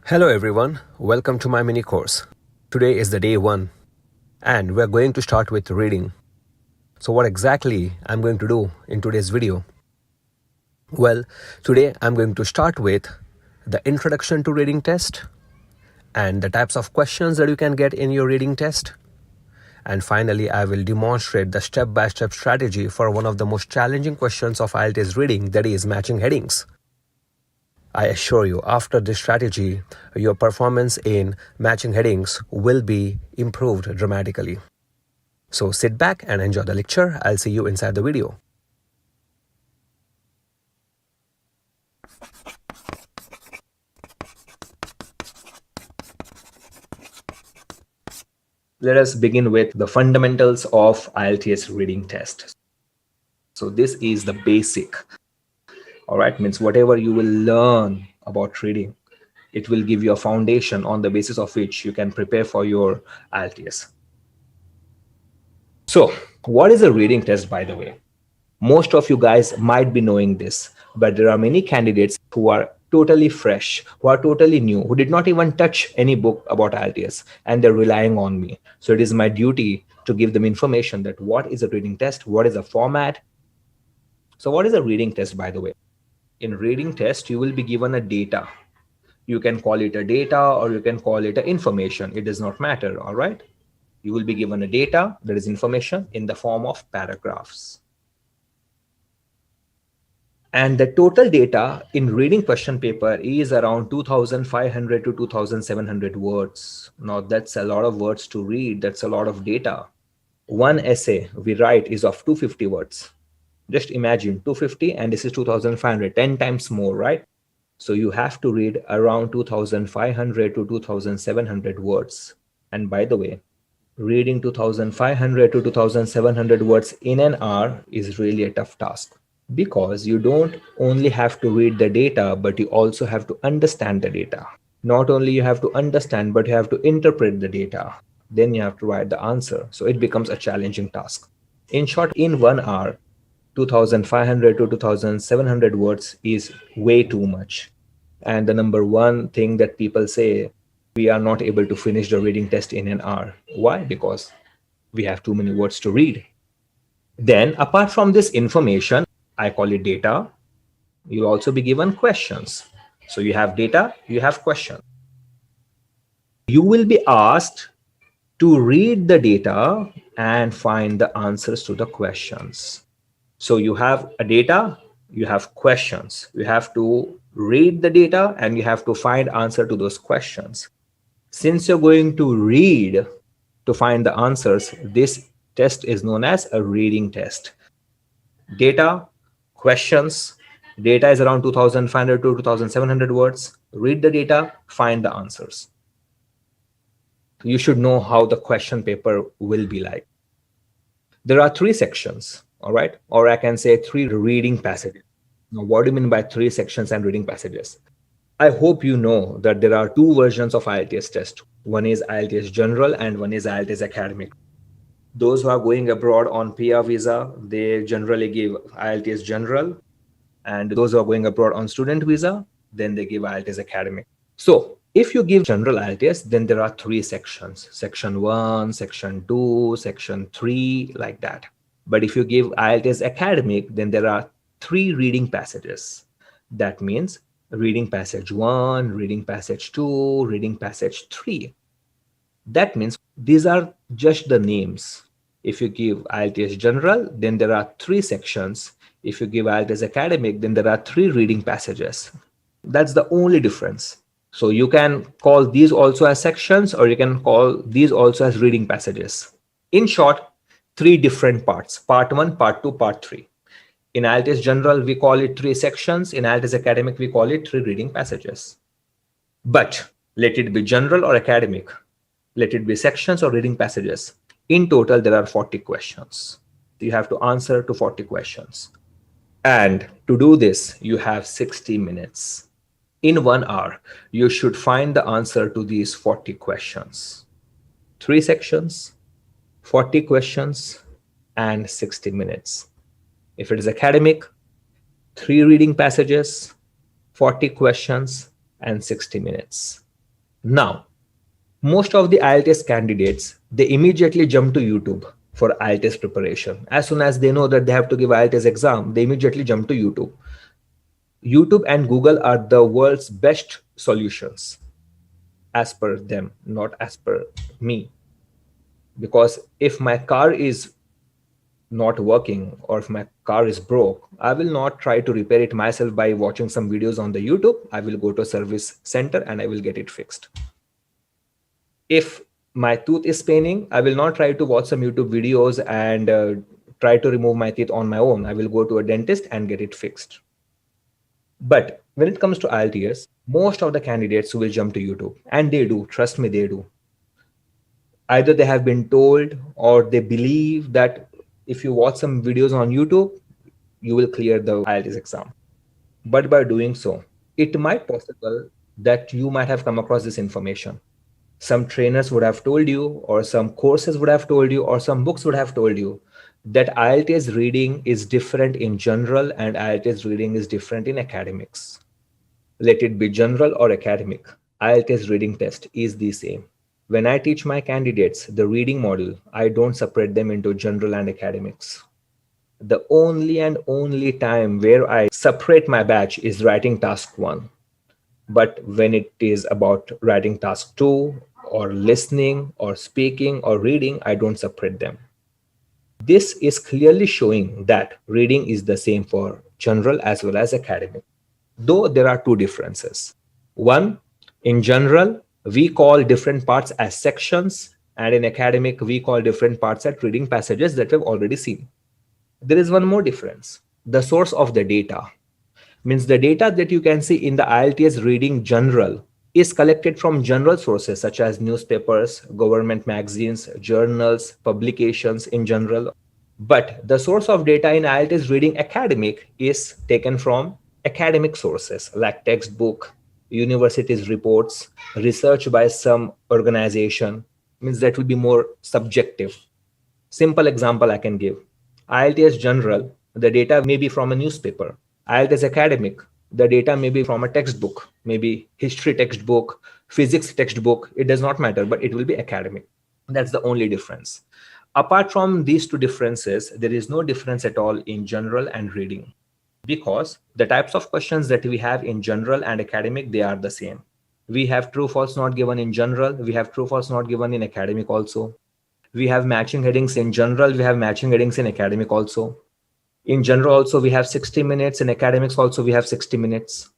Hello everyone, welcome to my mini course. Today is the day 1 and we're going to start with reading. So what exactly I'm going to do in today's video? Well, today I'm going to start with the introduction to reading test and the types of questions that you can get in your reading test. And finally, I will demonstrate the step-by-step strategy for one of the most challenging questions of IELTS reading, that is matching headings. I assure you, after this strategy, your performance in matching headings will be improved dramatically. So sit back and enjoy the lecture. I'll see you inside the video. Let us begin with the fundamentals of IELTS reading test. So this is the basic. All right, means whatever you will learn about reading, it will give you a foundation on the basis of which you can prepare for your IELTS. So what is a reading test, by the way? Most of you guys might be knowing this, but there are many candidates who are totally fresh, who are totally new, who did not even touch any book about IELTS, and they're relying on me. So it is my duty to give them information that what is a reading test, what is a format. So what is a reading test, by the way? In reading test, you will be given a data. You can call it a data or you can call it a information. It does not matter, all right? You will be given a data, that is information, in the form of paragraphs. And the total data in reading question paper is around 2,500 to 2,700 words. Now that's a lot of words to read. That's a lot of data. One essay we write is of 250 words. Just imagine 250 and this is 2,500, 10 times more, right? So you have to read around 2,500 to 2,700 words. And by the way, reading 2,500 to 2,700 words in an hour is really a tough task, because you don't only have to read the data, but you also have to understand the data. Not only you have to understand, but you have to interpret the data. Then you have to write the answer. So it becomes a challenging task. In short, in 1 hour, 2,500 to 2,700 words is way too much. And the number one thing that people say, we are not able to finish the reading test in an hour. Why? Because we have too many words to read. Then apart from this information, I call it data, you'll also be given questions. So you have data, you have questions. You will be asked to read the data and find the answers to the questions. So you have a data, you have questions. You have to read the data and you have to find answer to those questions. Since you're going to read to find the answers, this test is known as a reading test. Data, questions. Data is around 2,500 to 2,700 words. Read the data, find the answers. You should know how the question paper will be like. There are 3 sections, all right? Or I can say 3 reading passages. Now, what do you mean by 3 sections and reading passages? I hope you know that there are 2 versions of IELTS test. One is IELTS General and one is IELTS Academic. Those who are going abroad on PR visa, they generally give IELTS General. And those who are going abroad on student visa, then they give IELTS Academic. So if you give General IELTS, then there are 3 sections. Section 1, Section 2, Section 3, like that. But if you give IELTS Academic, then there are 3 reading passages. That means reading passage 1, reading passage 2, reading passage 3. That means these are just the names. If you give IELTS General, then there are 3 sections. If you give IELTS Academic, then there are 3 reading passages. That's the only difference. So you can call these also as sections, or you can call these also as reading passages. In short, 3 different parts: part 1, part 2, part 3. In IELTS General, we call it 3 sections. In IELTS Academic, we call it 3 reading passages. But let it be general or academic, let it be sections or reading passages, in total, there are 40 questions. You have to answer to 40 questions. And to do this, you have 60 minutes. In 1 hour, you should find the answer to these 40 questions. 3 sections, 40 questions, and 60 minutes. If it is academic, 3 reading passages, 40 questions, and 60 minutes. Now, most of the IELTS candidates, they immediately jump to YouTube for IELTS preparation. As soon as they know that they have to give IELTS exam, they immediately jump to YouTube. YouTube and Google are the world's best solutions as per them, not as per me. Because if my car is not working or if my car is broke, I will not try to repair it myself by watching some videos on the YouTube. I will go to a service center and I will get it fixed. If my tooth is paining, I will not try to watch some YouTube videos and try to remove my teeth on my own. I will go to a dentist and get it fixed. But when it comes to IELTS, most of the candidates will jump to YouTube, and they do. Trust me, they do. Either they have been told or they believe that if you watch some videos on YouTube, you will clear the IELTS exam. But by doing so, it might possible that you might have come across this information. Some trainers would have told you, or some courses would have told you, or some books would have told you that IELTS reading is different in general and IELTS reading is different in academics. Let it be general or academic, IELTS reading test is the same. When I teach my candidates the reading module, I don't separate them into general and academics. The only and only time where I separate my batch is writing task 1. But when it is about writing task 2 or listening or speaking or reading, I don't separate them. This is clearly showing that reading is the same for general as well as academic, though there are two differences. One, in general, we call different parts as sections, and in academic, we call different parts as reading passages that we've already seen. There is one more difference. The source of the data means the data that you can see in the IELTS reading general is collected from general sources such as newspapers, government magazines, journals, publications in general. But the source of data in IELTS reading academic is taken from academic sources like textbook, universities reports, research by some organization. Means that will be more subjective. Simple example I can give. IELTS general, the data may be from a newspaper. IELTS academic, the data may be from a textbook, maybe history textbook, physics textbook. It does not matter, but it will be academic. That's the only difference. Apart from these two differences, there is no difference at all in general and reading, because the types of questions that we have in general and academic, they are the same. We have true false not given in general. We have true false not given in academic also. We have matching headings in general. We have matching headings in academic also. In general also, we have 60 minutes. In academics also, we have 60 minutes.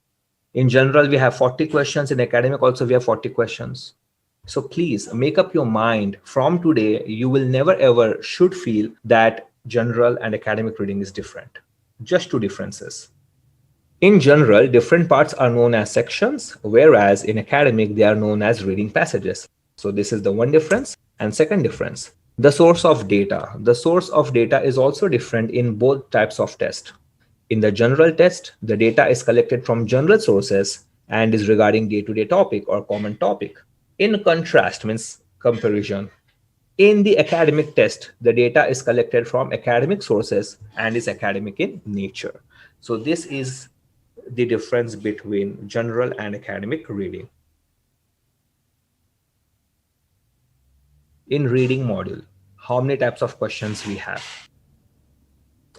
In general, we have 40 questions. In academic also, we have 40 questions. So please make up your mind. From today, you will never ever should feel that general and academic reading is different. Just two differences. In general, different parts are known as sections, whereas in academic, they are known as reading passages. So this is the one difference. And second difference, the source of data. The source of data is also different in both types of test. In the general test, the data is collected from general sources and is regarding day-to-day topic or common topic. In contrast, means comparison, in the academic test, the data is collected from academic sources and is academic in nature. So this is the difference between general and academic reading. In reading module, how many types of questions we have?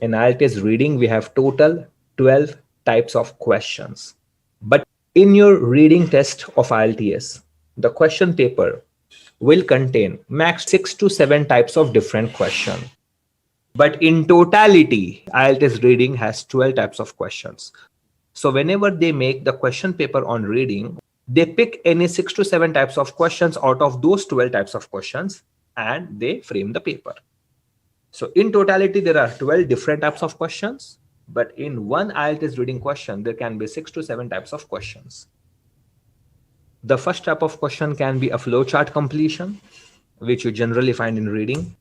In IELTS reading, we have total 12 types of questions. But in your reading test of IELTS, the question paper will contain max 6 to 7 types of different questions. But in totality, IELTS reading has 12 types of questions. So whenever they make the question paper on reading, they pick any 6 to 7 types of questions out of those 12 types of questions and they frame the paper. So in totality, there are 12 different types of questions, but in one IELTS reading question, there can be 6 to 7 types of questions. The first type of question can be a flowchart completion, which you generally find in reading.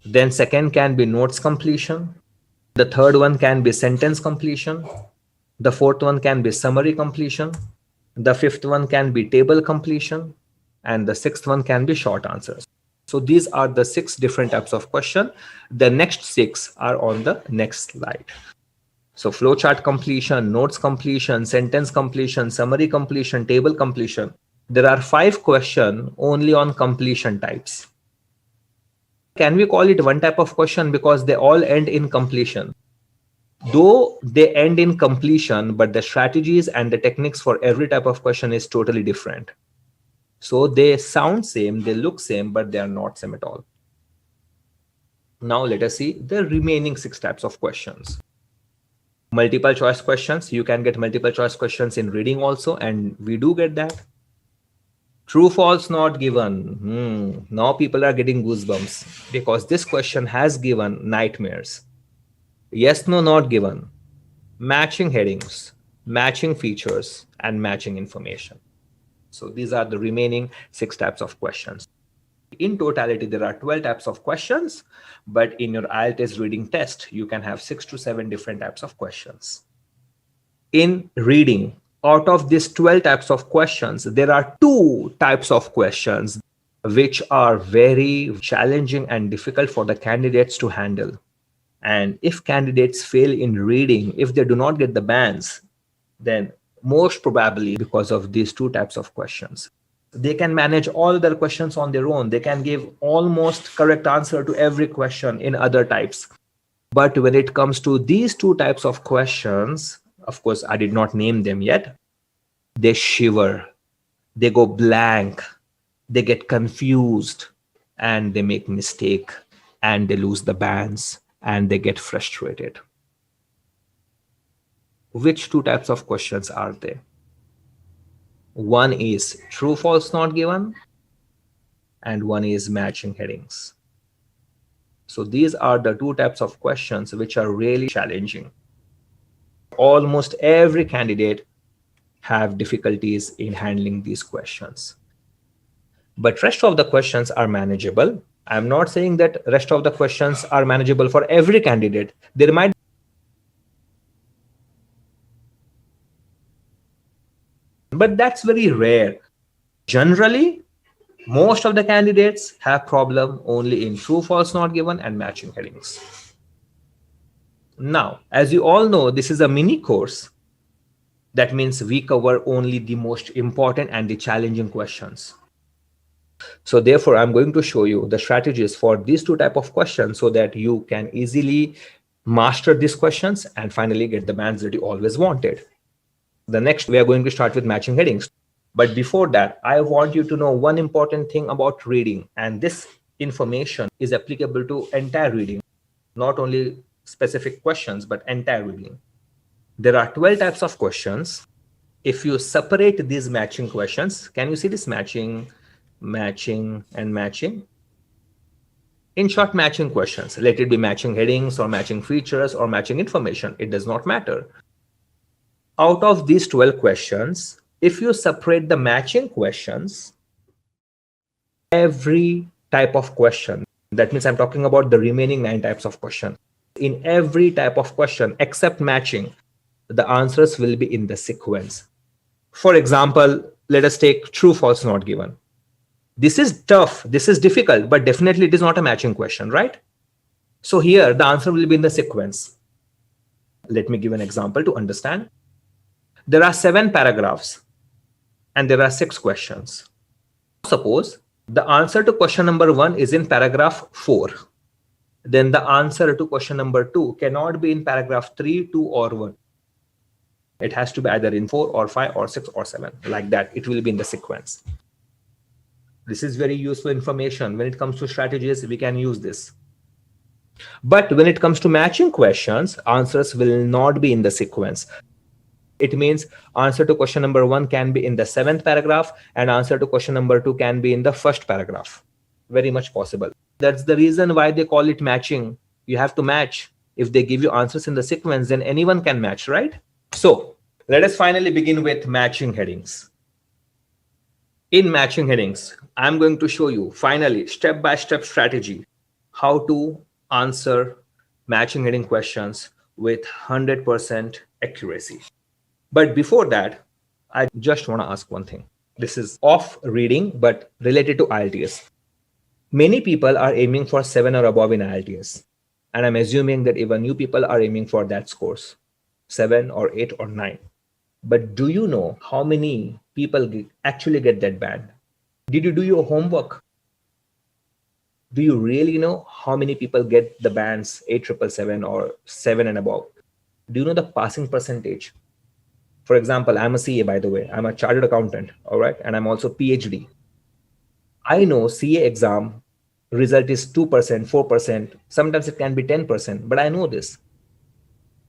Then second can be notes completion. The third one can be sentence completion. The fourth one can be summary completion. The fifth one can be table completion. And the sixth one can be short answers. So these are the 6 different types of question. The next 6 are on the next slide. So flowchart completion, notes completion, sentence completion, summary completion, table completion. There are 5 questions only on completion types. Can we call it one type of question because they all end in completion? Though they end in completion, but the strategies and the techniques for every type of question is totally different. So they sound same, they look same, but they are not same at all. Now let us see the remaining 6 types of questions. Multiple choice questions. You can get multiple choice questions in reading also, and we do get that. True, false, not given. Now people are getting goosebumps because this question has given nightmares. Yes, no, not given. Matching headings, matching features, and matching information. So these are the remaining 6 types of questions. In totality, there are 12 types of questions, but in your IELTS reading test, you can have 6 to 7 different types of questions. In reading, out of these 12 types of questions, there are 2 types of questions which are very challenging and difficult for the candidates to handle. And if candidates fail in reading, if they do not get the bands, then most probably because of these 2 types of questions. They can manage all their questions on their own. They can give almost correct answer to every question in other types. But when it comes to these 2 types of questions, of course, I did not name them yet, they shiver, they go blank, they get confused, and they make mistake, and they lose the bands, and they get frustrated. Which 2 types of questions are they? One is true, false, not given, and one is matching headings. So these are the 2 types of questions which are really challenging. Almost every candidate have difficulties in handling these questions. But rest of the questions are manageable. I'm not saying that rest of the questions are manageable for every candidate. There might, but that's very rare. Generally, most of the candidates have problem only in true, false, not given and matching headings. Now, as you all know, this is a mini course. That means we cover only the most important and the challenging questions. So therefore, I'm going to show you the strategies for these 2 types of questions so that you can easily master these questions and finally get the bands that you always wanted. The next, we are going to start with matching headings. But before that, I want you to know one important thing about reading. And this information is applicable to entire reading, not only specific questions, but entire reading. There are 12 types of questions. If you separate these matching questions, can you see this matching, matching, and matching? In short, matching questions. Let it be matching headings or matching features or matching information. It does not matter. Out of these 12 questions, if you separate the matching questions, every type of question, that means I'm talking about the remaining 9 types of question. In every type of question except matching, the answers will be in the sequence. For example, let us take true, false, not given. This is tough, this is difficult, but definitely it is not a matching question, right? So here the answer will be in the sequence. Let me give an example to understand. There are 7 paragraphs and there are 6 questions. Suppose the answer to question number 1 is in paragraph 4. Then the answer to question number 2 cannot be in paragraph 3, 2, or 1. It has to be either in 4 or 5 or 6 or 7. Like that, it will be in the sequence. This is very useful information. When it comes to strategies, we can use this. But when it comes to matching questions, answers will not be in the sequence. It means answer to question number 1 can be in the 7th paragraph and answer to question number 2 can be in the 1st paragraph. Very much possible. That's the reason why they call it matching. You have to match. If they give you answers in the sequence, then anyone can match, right? So let us finally begin with matching headings. In matching headings, I'm going to show you finally step-by-step strategy how to answer matching heading questions with 100% accuracy. But before that, I just want to ask one thing. This is off reading, but related to IELTS. Many people are aiming for 7 or above in IELTS. And I'm assuming that even you people are aiming for that scores, 7 or 8 or 9. But do you know how many people actually get that band? Did you do your homework? Do you really know how many people get the bands 8777 or 7 and above? Do you know the passing percentage? For example, I'm a CA, by the way. I'm a chartered accountant, all right? And I'm also PhD. I know CA exam result is 2%, 4%. Sometimes it can be 10%, but I know this.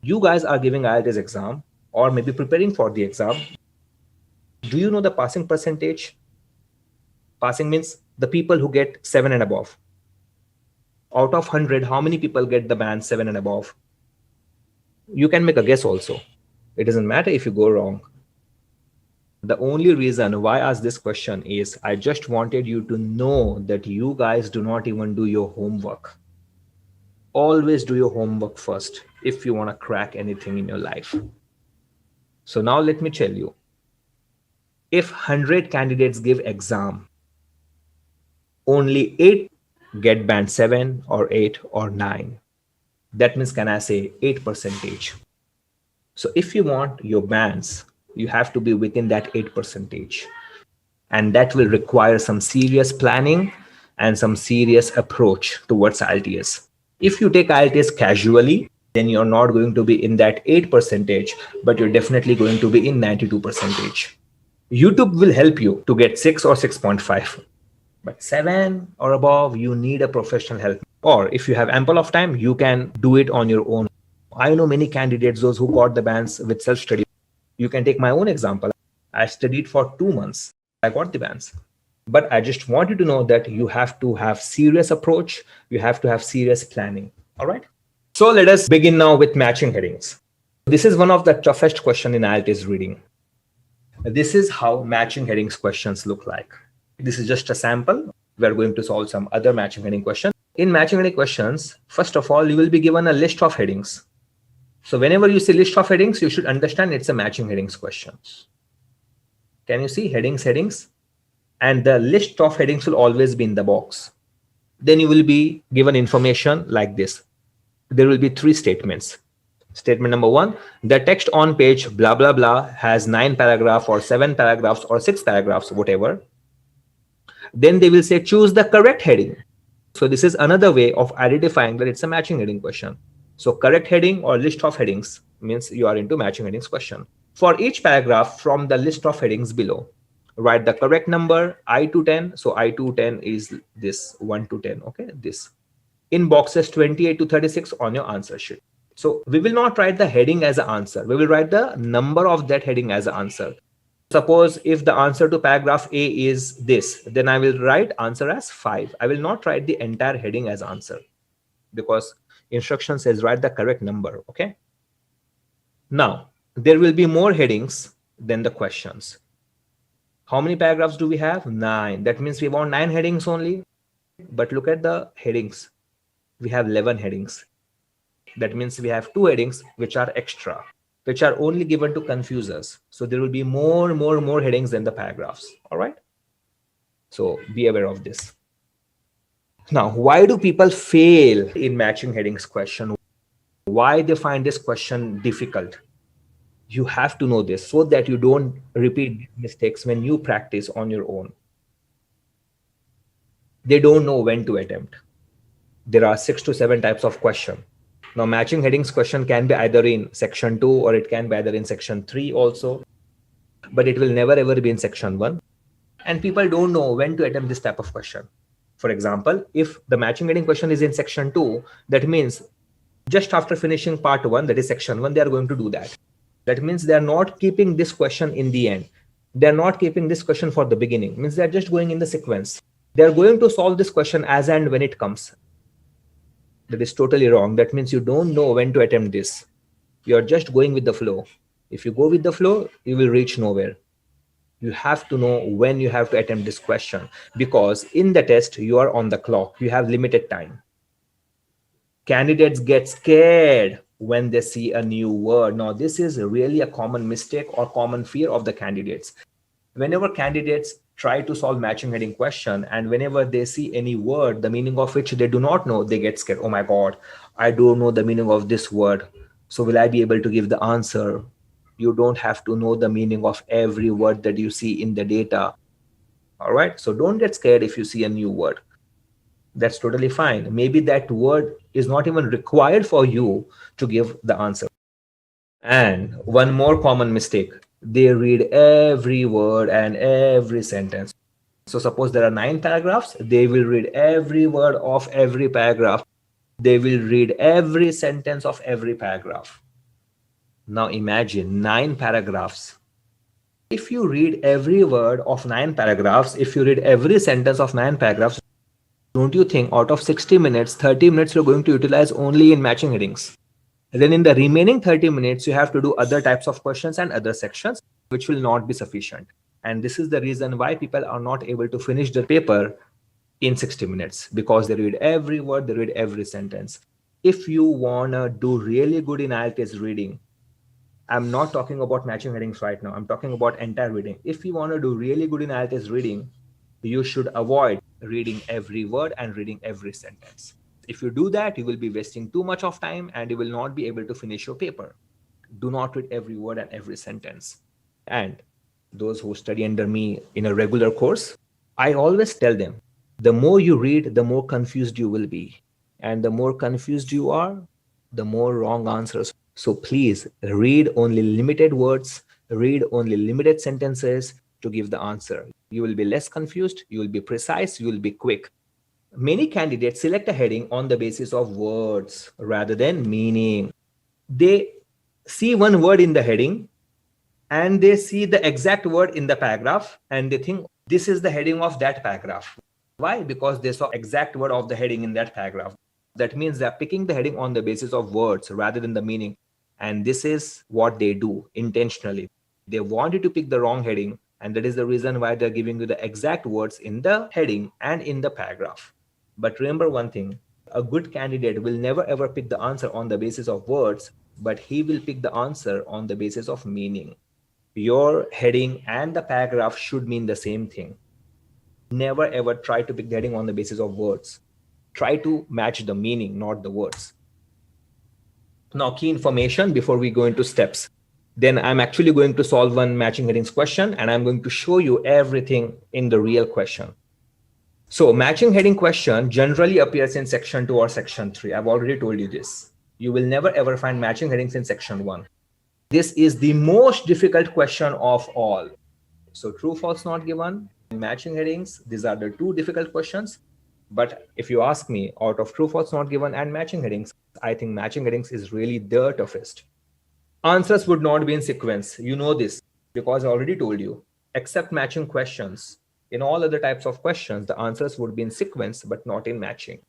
You guys are giving IELTS exam or maybe preparing for the exam. Do you know the passing percentage? Passing means the people who get 7 and above. Out of 100, how many people get the band 7 and above? You can make a guess also. It doesn't matter if you go wrong. The only reason why I asked this question is I just wanted you to know that you guys do not even do your homework. Always do your homework first if you want to crack anything in your life. So now let me tell you, if 100 candidates give exam, only 8 get band 7 or 8 or 9. That means, can I say 8%? So if you want your bands, you have to be within that 8%. And that will require some serious planning and some serious approach towards IELTS. If you take IELTS casually, then you're not going to be in that 8%, but you're definitely going to be in 92%. YouTube will help you to get 6 or 6.5. But 7 or above, you need a professional help. Or if you have ample of time, you can do it on your own. I know many candidates, those who got the bands with self-study. You can take my own example. I studied for 2 months. I got the bands. But I just want you to know that you have to have serious approach. You have to have serious planning. All right. So let us begin now with matching headings. This is one of the toughest questions in IELTS reading. This is how matching headings questions look like. This is just a sample. We are going to solve some other matching heading questions. In matching heading questions, first of all, you will be given a list of headings. So whenever you see list of headings, you should understand it's a matching headings questions. Can you see headings? And the list of headings will always be in the box. Then you will be given information like this. There will be 3 statements. Statement number 1, the text on page blah, blah, blah has 9 paragraphs or 7 paragraphs or 6 paragraphs, whatever. Then they will say, choose the correct heading. So this is another way of identifying that it's a matching heading question. So correct heading or list of headings means you are into matching headings question. For each paragraph from the list of headings below, write the correct number I to 10. So I to 10 is this 1 to 10. Okay, this in boxes 28 to 36 on your answer sheet. So we will not write the heading as an answer. We will write the number of that heading as an answer. Suppose if the answer to paragraph A is this, then I will write answer as 5. I will not write the entire heading as answer because instruction says write the correct number. Okay. Now, there will be more headings than the questions. How many paragraphs do we have? 9. That means we want 9 headings only. But look at the headings. We have 11 headings. That means we have 2 headings which are extra, which are only given to confuse us. So there will be more headings than the paragraphs. All right. So be aware of this. Now, why do people fail in matching headings question? Why they find this question difficult? You have to know this so that you don't repeat mistakes when you practice on your own. They don't know when to attempt. There are 6 to 7 types of question. Now, matching headings question can be either in section 2 or it can be either in section 3 also, but it will never ever be in section 1. And people don't know when to attempt this type of question. For example, if the matching heading question is in section 2, that means just after finishing part 1, that is section 1, they are going to do that. That means they are not keeping this question in the end. They are not keeping this question for the beginning. Means they are just going in the sequence. They are going to solve this question as and when it comes. That is totally wrong. That means you don't know when to attempt this. You're just going with the flow. If you go with the flow, you will reach nowhere. You have to know when you have to attempt this question because in the test, you are on the clock. You have limited time. Candidates get scared when they see a new word. Now, this is really a common mistake or common fear of the candidates. Whenever candidates try to solve matching heading question and whenever they see any word, the meaning of which they do not know, they get scared. Oh my God, I don't know the meaning of this word. So will I be able to give the answer? You don't have to know the meaning of every word that you see in the data. All right. So don't get scared if you see a new word. That's totally fine. Maybe that word is not even required for you to give the answer. And one more common mistake, they read every word and every sentence. So suppose there are 9 paragraphs, they will read every word of every paragraph. They will read every sentence of every paragraph. Now imagine 9 paragraphs. If you read every word of 9 paragraphs, if you read every sentence of 9 paragraphs, don't you think out of 60 minutes, 30 minutes you're going to utilize only in matching headings? Then in the remaining 30 minutes, you have to do other types of questions and other sections, which will not be sufficient. And this is the reason why people are not able to finish the paper in 60 minutes, because they read every word, they read every sentence. If you want to do really good in IELTS reading, I'm not talking about matching headings right now. I'm talking about entire reading. If you want to do really good in IELTS reading, you should avoid reading every word and reading every sentence. If you do that, you will be wasting too much of time and you will not be able to finish your paper. Do not read every word and every sentence. And those who study under me in a regular course, I always tell them, the more you read, the more confused you will be. And the more confused you are, the more wrong answers. So please read only limited words, read only limited sentences to give the answer. You will be less confused, you will be precise, you will be quick. Many candidates select a heading on the basis of words rather than meaning. They see one word in the heading and they see the exact word in the paragraph and they think this is the heading of that paragraph. Why? Because they saw exact word of the heading in that paragraph. That means they're picking the heading on the basis of words rather than the meaning. And this is what they do intentionally. They want you to pick the wrong heading, and that is the reason why they're giving you the exact words in the heading and in the paragraph. But remember one thing, a good candidate will never ever pick the answer on the basis of words, but he will pick the answer on the basis of meaning. Your heading and the paragraph should mean the same thing. Never ever try to pick the heading on the basis of words. Try to match the meaning, not the words. Now, key information before we go into steps. Then I'm actually going to solve one matching headings question and I'm going to show you everything in the real question. So matching heading question generally appears in section 2 or section 3. I've already told you this. You will never ever find matching headings in section 1. This is the most difficult question of all. So true, false, not given, matching headings, these are the two difficult questions. But if you ask me, out of true, false, not given and matching headings, I think matching headings is really the toughest. Answers would not be in sequence. You know this because I already told you. Except matching questions, in all other types of questions, the answers would be in sequence, but not in matching.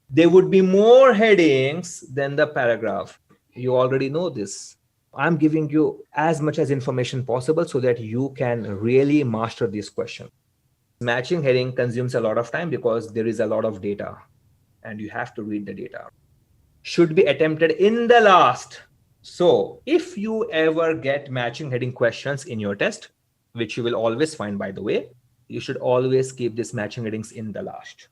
There would be more headings than the paragraph. You already know this. I'm giving you as much as information possible so that you can really master this question. Matching heading consumes a lot of time because there is a lot of data and you have to read the data. Should be attempted in the last. So if you ever get matching heading questions in your test, which you will always find, by the way, you should always keep these matching headings in the last.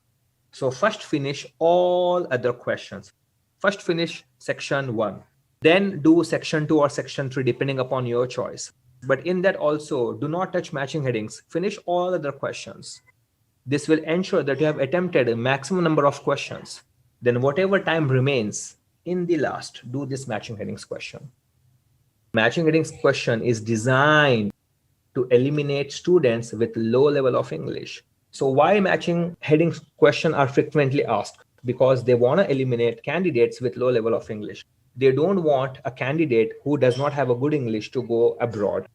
So first finish all other questions. First finish section 1. Then do section 2 or section 3 depending upon your choice. But in that also, do not touch matching headings. Finish all other questions. This will ensure that you have attempted a maximum number of questions. Then whatever time remains in the last, do this matching headings question. Matching headings question is designed to eliminate students with low level of English. So why matching headings question are frequently asked? Because they want to eliminate candidates with low level of English. They don't want a candidate who does not have a good English to go abroad.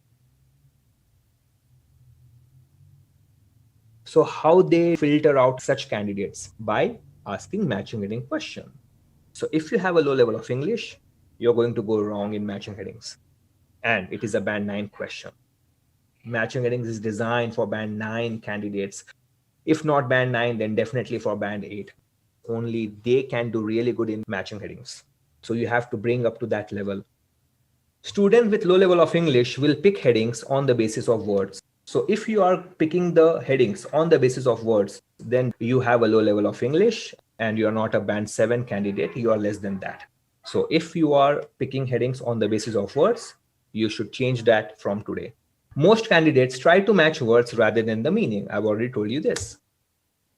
So how they filter out such candidates? By asking matching heading question. So if you have a low level of English, you're going to go wrong in matching headings. And it is a band 9 question. Matching headings is designed for band 9 candidates. If not band 9, then definitely for band 8. Only they can do really good in matching headings. So you have to bring up to that level. Students with low level of English will pick headings on the basis of words. So if you are picking the headings on the basis of words, then you have a low level of English and you are not a band 7 candidate, you are less than that. So if you are picking headings on the basis of words, You should change that from today. Most candidates try to match words rather than the meaning. I've already told you this.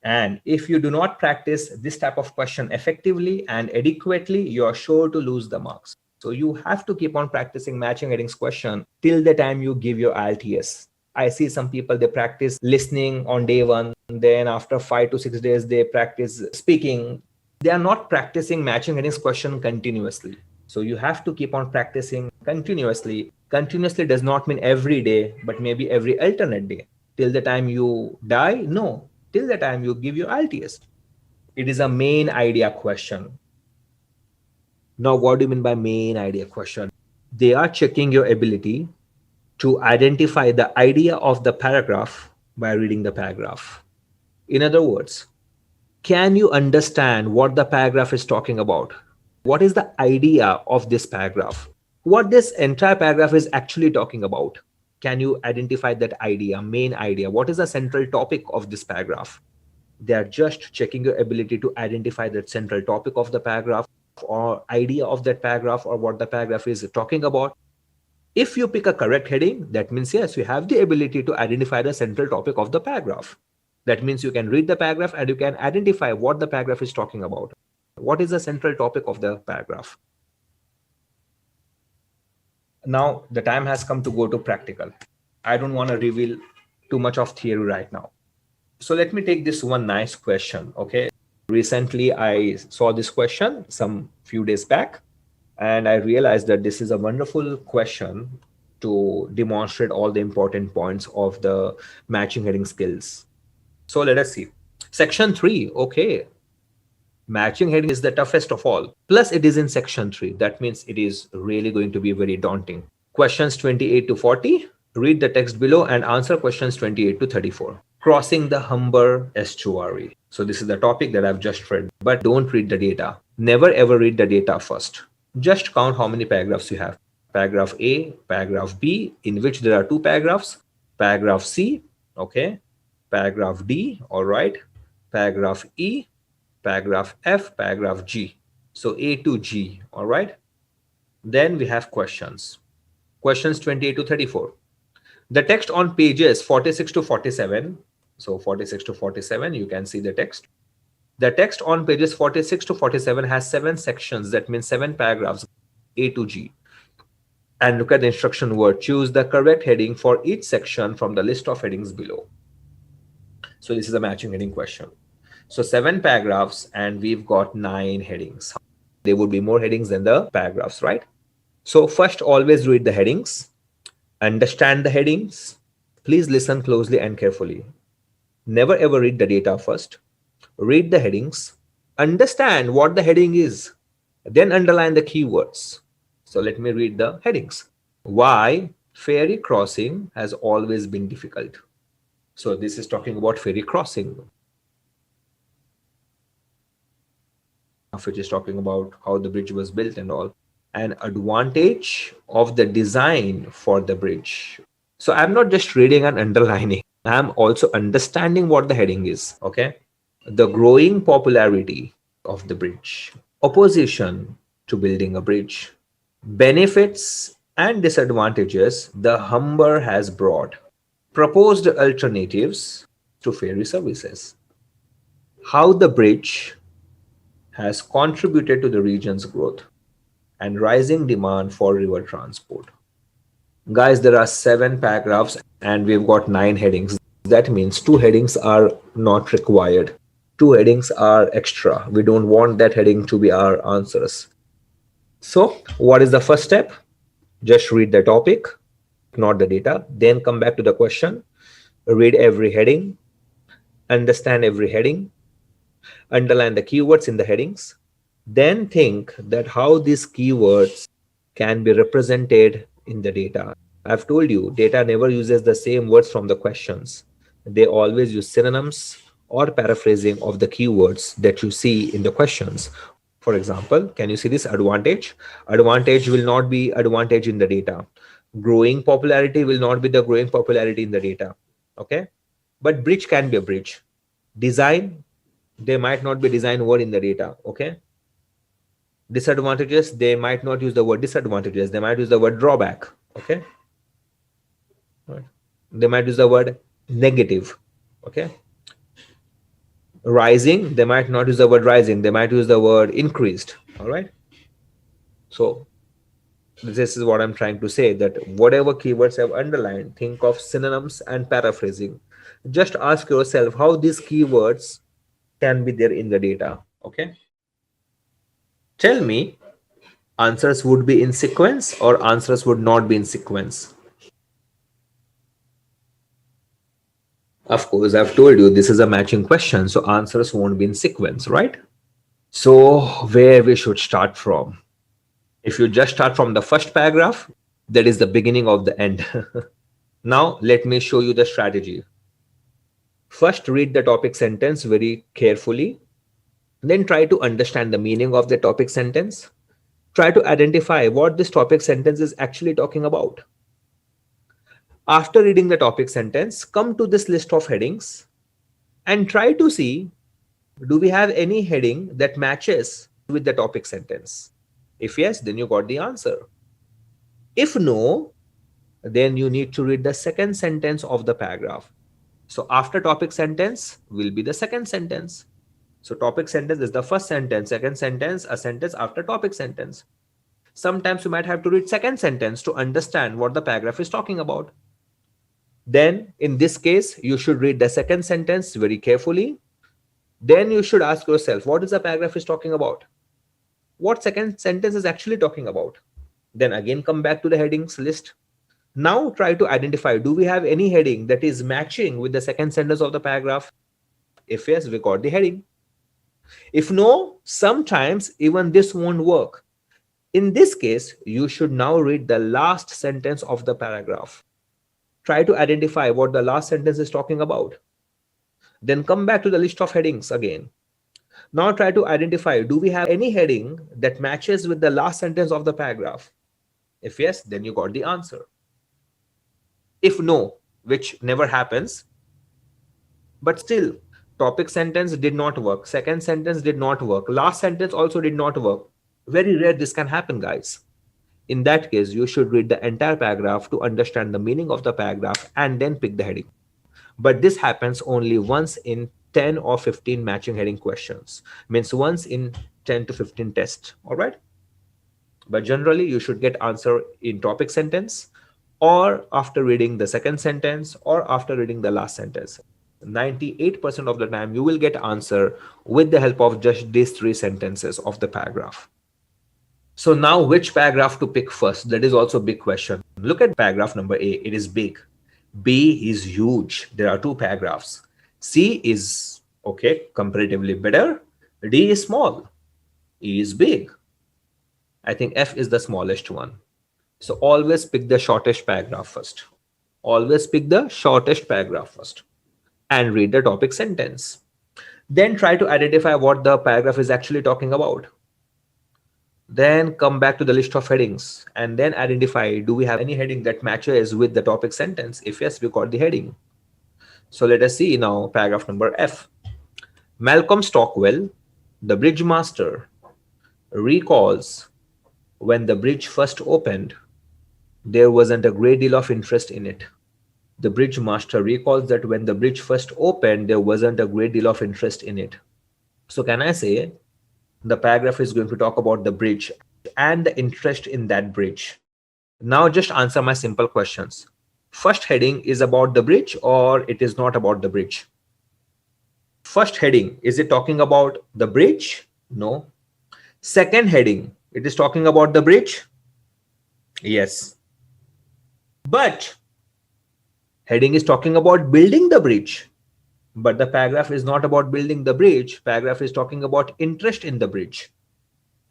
And if you do not practice this type of question effectively and adequately, you're sure to lose the marks. So you have to keep on practicing matching headings question till the time you give your IELTS. I see some people, they practice listening on day one, then after 5 to 6 days, they practice speaking. They are not practicing matching headings question continuously. So you have to keep on practicing continuously. Continuously does not mean every day, but maybe every alternate day. Till the time you die? No. Till the time you give your IELTS. It is a main idea question. Now, what do you mean by main idea question? They are checking your ability to identify the idea of the paragraph by reading the paragraph. In other words, can you understand what the paragraph is talking about? What is the idea of this paragraph? What this entire paragraph is actually talking about? Can you identify that idea, main idea? What is the central topic of this paragraph? They are just checking your ability to identify that central topic of the paragraph or idea of that paragraph or what the paragraph is talking about. If you pick a correct heading, that means yes, you have the ability to identify the central topic of the paragraph. That means you can read the paragraph and you can identify what the paragraph is talking about. What is the central topic of the paragraph? Now, the time has come to go to practical. I don't want to reveal too much of theory right now. So let me take this one nice question, okay? Recently, I saw this question some few days back, and I realized that this is a wonderful question to demonstrate all the important points of the matching heading skills. So let us see. Section 3, okay. Matching heading is the toughest of all. Plus, it is in section 3. That means it is really going to be very daunting. Questions 28 to 40. Read the text below and answer questions 28 to 34. Crossing the Humber Estuary. So this is the topic that I've just read. But don't read the data. Never ever read the data first. Just count how many paragraphs you have. Paragraph A, paragraph B, in which there are 2 paragraphs. Paragraph C, okay. Paragraph D, all right. Paragraph E, paragraph F, paragraph G. So A to G, all right. Then we have questions. Questions 28 to 34. The text on pages 46 to 47. So 46 to 47, you can see the text. The text on pages 46 to 47 has 7 sections. That means 7 paragraphs, A to G. And look at the instruction word. Choose the correct heading for each section from the list of headings below. So this is a matching heading question. So 7 paragraphs and we've got 9 headings. There would be more headings than the paragraphs, right? So first, always read the headings. Understand the headings. Please listen closely and carefully. Never ever read the data first. Read the headings. Understand what the heading is. Then underline the keywords. So let me read the headings. Why ferry crossing has always been difficult. So this is talking about ferry crossing, which is talking about how the bridge was built and all. An advantage of the design for the bridge. So I'm not just reading and underlining. I'm also understanding what the heading is, okay? The growing popularity of the bridge. Opposition to building a bridge. Benefits and disadvantages the Humber has brought. Proposed alternatives to ferry services. How the bridge has contributed to the region's growth and rising demand for river transport. Guys, there are 7 paragraphs and we've got 9 headings. That means 2 headings are not required. 2 headings are extra. We don't want that heading to be our answers. So what is the first step? Just read the topic, not the data. Then come back to the question. Read every heading. Understand every heading. Underline the keywords in the headings. Then think that how these keywords can be represented in the data. I've told you, data never uses the same words from the questions. They always use synonyms or paraphrasing of the keywords that you see in the questions. For example, can you see this advantage? Advantage will not be advantage in the data. Growing popularity will not be the growing popularity in the data. Okay? But bridge can be a bridge. Design, there might not be design word in the data. Okay? Disadvantages, they might not use the word disadvantages. They might use the word drawback. Okay. Right. They might use the word negative. Okay. Rising, they might not use the word rising, they might use the word increased. All right. So this is what I'm trying to say, that whatever keywords have underlined, think of synonyms and paraphrasing. Just ask yourself how these keywords can be there in the data. Okay. Tell me, answers would be in sequence or answers would not be in sequence. Of course, I've told you this is a matching question, so answers won't be in sequence, right? So where we should start from? If you just start from the first paragraph, that is the beginning of the end. Now let me show you the strategy. First, read the topic sentence very carefully. Then try to understand the meaning of the topic sentence. Try to identify what this topic sentence is actually talking about. After reading the topic sentence, come to this list of headings and try to see, do we have any heading that matches with the topic sentence? If yes, then you got the answer. If no, then you need to read the second sentence of the paragraph. So after topic sentence will be the second sentence. So topic sentence is the first sentence, second sentence, a sentence after topic sentence. Sometimes you might have to read second sentence to understand what the paragraph is talking about. Then in this case, you should read the second sentence very carefully. Then you should ask yourself, what is the paragraph is talking about? What second sentence is actually talking about? Then again come back to the headings list. Now try to identify, do we have any heading that is matching with the second sentence of the paragraph? If yes, we got the heading. If no, sometimes even this won't work. In this case, you should now read the last sentence of the paragraph. Try to identify what the last sentence is talking about. Then come back to the list of headings again. Now try to identify, do we have any heading that matches with the last sentence of the paragraph? If yes, then you got the answer. If no, which never happens, but still, topic sentence did not work, second sentence did not work, last sentence also did not work. Very rare this can happen, guys. In that case, you should read the entire paragraph to understand the meaning of the paragraph and then pick the heading. But this happens only once in 10 or 15 matching heading questions. Means once in 10 to 15 tests. All right. But generally, you should get answer in topic sentence or after reading the second sentence or after reading the last sentence. 98% of the time, you will get answer with the help of just these three sentences of the paragraph. So now which paragraph to pick first? That is also a big question. Look at paragraph number A. It is big. B is huge. There are two paragraphs. C is okay, comparatively better. D is small. E is big. I think F is the smallest one. So always pick the shortest paragraph first. Always pick the shortest paragraph first and read the topic sentence. Then try to identify what the paragraph is actually talking about. Then come back to the list of headings and then identify, do we have any heading that matches with the topic sentence? If yes, we got the heading. So let us see now paragraph number F. Malcolm Stockwell, the bridge master, recalls when the bridge first opened, there wasn't a great deal of interest in it. The bridge master recalls that when the bridge first opened, there wasn't a great deal of interest in it. So can I say the paragraph is going to talk about the bridge and the interest in that bridge? Now just answer my simple questions. First heading is about the bridge or it is not about the bridge? First heading, is it talking about the bridge? No. Second heading, it is talking about the bridge? Yes. But heading is talking about building the bridge. But the paragraph is not about building the bridge. Paragraph is talking about interest in the bridge.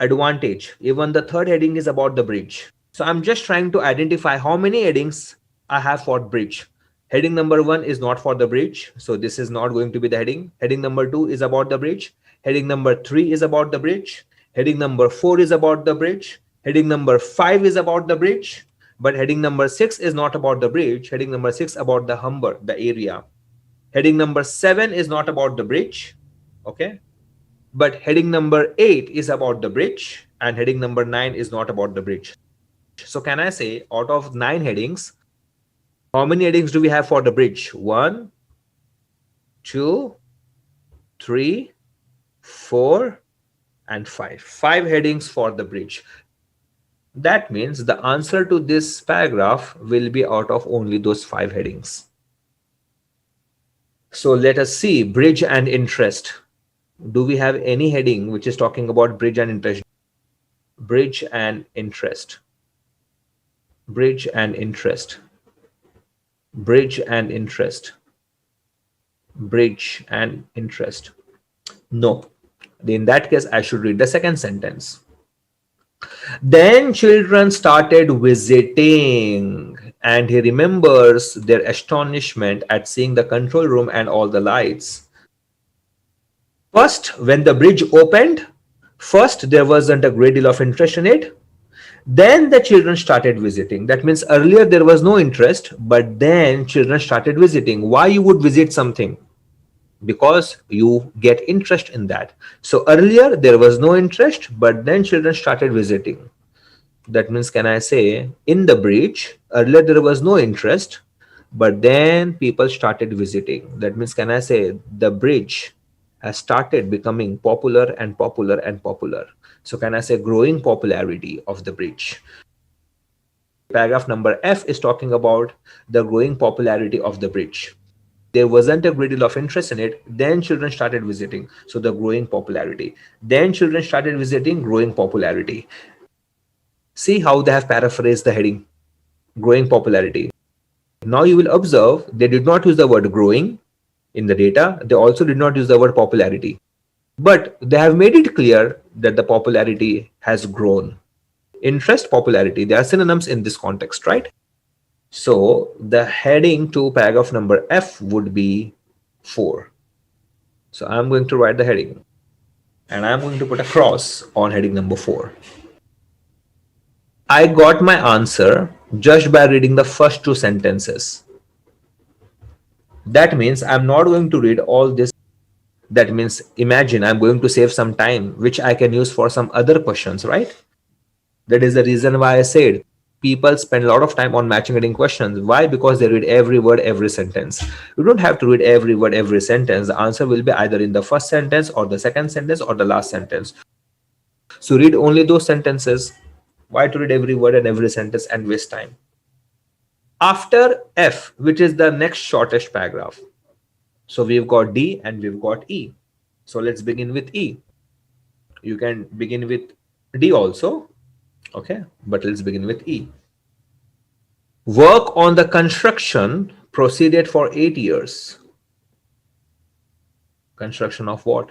Advantage. Even the third heading is about the bridge. So I'm just trying to identify how many headings I have for bridge. Heading number 1 is not for the bridge. So this is not going to be the heading. Heading number 2 is about the bridge. Heading number 3 is about the bridge. Heading number 4 is about the bridge. Heading number 5 is about the bridge. But heading number 6 is not about the bridge. Heading number 6 about the Humber, the area. Heading number 7 is not about the bridge. Okay. But heading number 8 is about the bridge. And heading number 9 is not about the bridge. So can I say out of 9 headings, how many headings do we have for the bridge? 1, 2, 3, 4, and 5. 5 headings for the bridge. That means the answer to this paragraph will be out of only those 5 headings. So let us see bridge and interest. Do we have any heading which is talking about bridge and interest? Bridge and interest. Bridge and interest. Bridge and interest. Bridge and interest. No. In that case, I should read the second sentence. Then children started visiting, and he remembers their astonishment at seeing the control room and all the lights. First, when the bridge opened, first there wasn't a great deal of interest in it. Then the children started visiting. That means earlier there was no interest, but then children started visiting. Why you would visit something? Because you get interest in that. So earlier there was no interest, but then children started visiting. That means, can I say, in the bridge, earlier there was no interest, but then people started visiting. That means, can I say, the bridge has started becoming popular and popular and popular. So can I say growing popularity of the bridge? Paragraph number F is talking about the growing popularity of the bridge. There wasn't a great deal of interest in it. Then children started visiting. So the growing popularity. Then children started visiting, growing popularity. See how they have paraphrased the heading, growing popularity. Now you will observe they did not use the word growing in the data. They also did not use the word popularity. But they have made it clear that the popularity has grown. Interest, popularity, they are synonyms in this context, right? So the heading to paragraph number F would be 4. So I'm going to write the heading and I'm going to put a cross on heading number 4. I got my answer just by reading the first 2 sentences. That means I'm not going to read all this. That means imagine I'm going to save some time, which I can use for some other questions, right? That is the reason why I said people spend a lot of time on matching reading questions. Why? Because they read every word, every sentence. You don't have to read every word, every sentence. The answer will be either in the first sentence or the second sentence or the last sentence. So read only those sentences. Why to read every word and every sentence and waste time? After F, which is the next shortest paragraph. So we've got D and we've got E. So let's begin with E. You can begin with D also. Okay, but let's begin with E. Work on the construction proceeded for 8 years. Construction of what?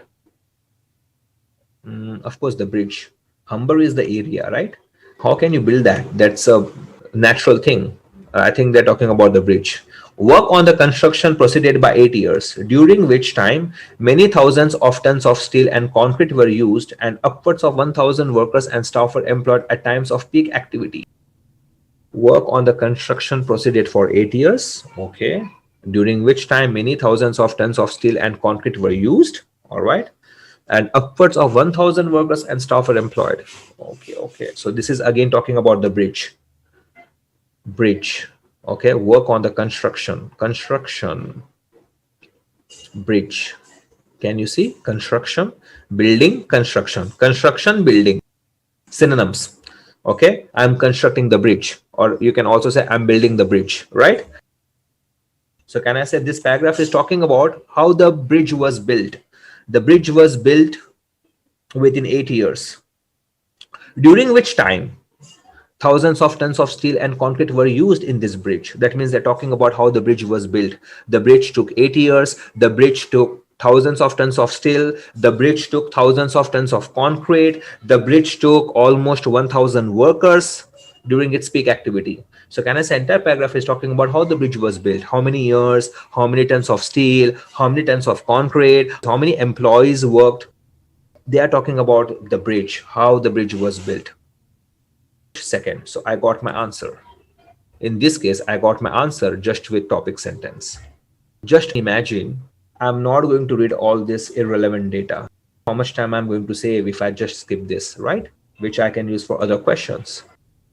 Of course, the bridge. Humber is the area, right? How can you build that? That's a natural thing. I think they're talking about the bridge. Work on the construction proceeded by 8 years, during which time many thousands of tons of steel and concrete were used and upwards of 1,000 workers and staff were employed at times of peak activity. Work on the construction proceeded for 8 years, okay, during which time many thousands of tons of steel and concrete were used, all right, and upwards of 1,000 workers and staff were employed. Okay. So this is again talking about the bridge. Okay, work on the construction, bridge. Can you see? Construction, building, construction, building. Synonyms. Okay, I'm constructing the bridge, or you can also say I'm building the bridge, right? So can I say this paragraph is talking about how the bridge was built? The bridge was built within 8 years, during which time thousands of tons of steel and concrete were used in this bridge. That means they're talking about how the bridge was built. The bridge took 8 years. The bridge took thousands of tons of steel. The bridge took thousands of tons of concrete. The bridge took almost 1,000 workers during its peak activity. So can I say entire paragraph is talking about how the bridge was built, how many years, how many tons of steel, how many tons of concrete, how many employees worked. They are talking about the bridge, how the bridge was built. Second, so I got my answer. In this case, I got my answer just with topic sentence. Just imagine I'm not going to read all this irrelevant data. How much time I'm going to save if I just skip this, right? Which I can use for other questions.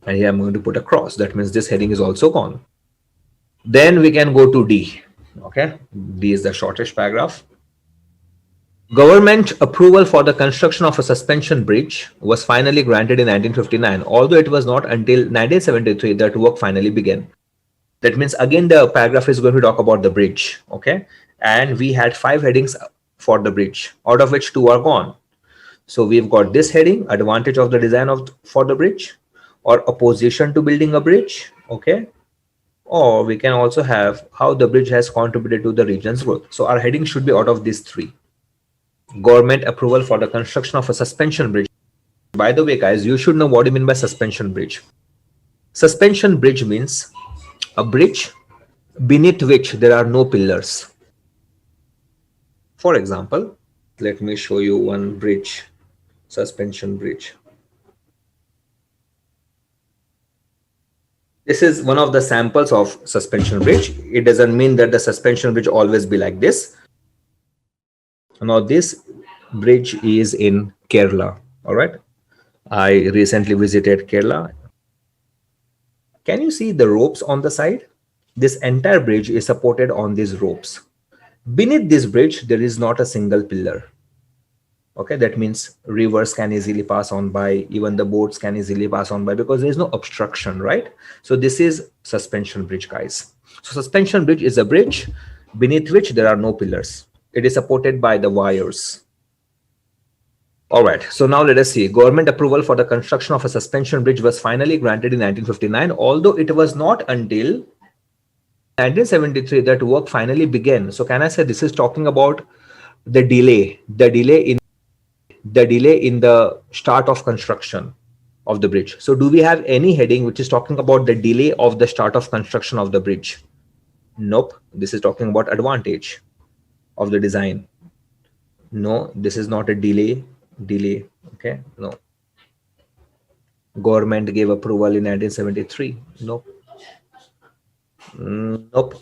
And here I'm going to put a cross. That means this heading is also gone. Then we can go to D. Okay, D is the shortest paragraph. Government approval for the construction of a suspension bridge was finally granted in 1959, although it was not until 1973 that work finally began. That means again the paragraph is going to talk about the bridge. Okay, and we had 5 headings for the bridge, out of which 2 are gone. So we've got this heading, advantage of the design of for the bridge, or opposition to building a bridge. Okay, or we can also have how the bridge has contributed to the region's growth. So our heading should be out of these 3. Government approval for the construction of a suspension bridge. By the way, guys, you should know what you mean by suspension bridge. Suspension bridge means a bridge beneath which there are no pillars. For example, let me show you one bridge, suspension bridge. This is one of the samples of suspension bridge. It doesn't mean that the suspension bridge always be like this. Now this bridge is in Kerala. All right. I recently visited Kerala. Can you see the ropes on the side? This entire bridge is supported on these ropes. Beneath this bridge, there is not a single pillar. Okay, that means rivers can easily pass on by, even the boats can easily pass on by, because there is no obstruction, right? So this is suspension bridge, guys. So suspension bridge is a bridge beneath which there are no pillars. It is supported by the wires. All right, so now let us see. Government approval for the construction of a suspension bridge was finally granted in 1959, although it was not until 1973 that work finally began. So can I say this is talking about the delay in the start of construction of the bridge. So do we have any heading which is talking about the delay of the start of construction of the bridge? Nope. This is talking about advantage of the design. No, this is not a delay. Okay, no. Government gave approval in 1973. Nope. Nope.